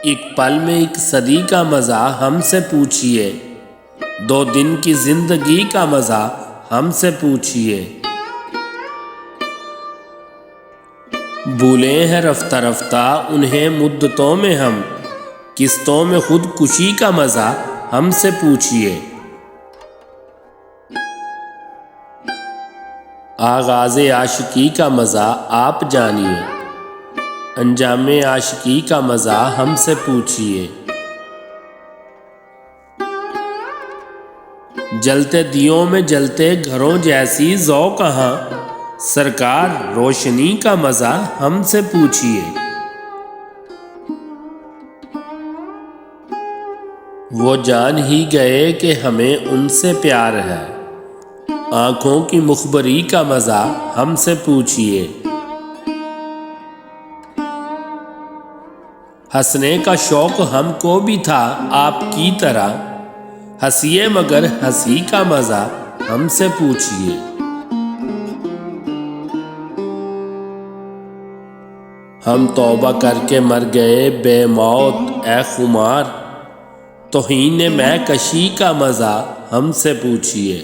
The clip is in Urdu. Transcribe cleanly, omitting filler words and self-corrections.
ایک پل میں ایک صدی کا مزہ ہم سے پوچھئے، 2 دن کی زندگی کا مزہ ہم سے پوچھئے۔ بھولے ہیں رفتہ رفتہ انہیں مدتوں میں ہم، قسطوں میں خودکشی کا مزہ ہم سے پوچھئے۔ آغاز عاشقی کا مزہ آپ جانیے، انجام عاشقی کا مزہ ہم سے پوچھئے۔ جلتے دیوں میں جلتے گھروں جیسی ذوق کہاں، سرکار روشنی کا مزہ ہم سے پوچھئے۔ وہ جان ہی گئے کہ ہمیں ان سے پیار ہے، آنکھوں کی مخبری کا مزہ ہم سے پوچھئے۔ ہنسنے کا شوق ہم کو بھی تھا آپ کی طرح، ہنسیے مگر ہنسی کا مزہ ہم سے پوچھئے۔ ہم توبہ کر کے مر گئے بے موت اے خمار، توہین میں کشی کا مزہ ہم سے پوچھئے۔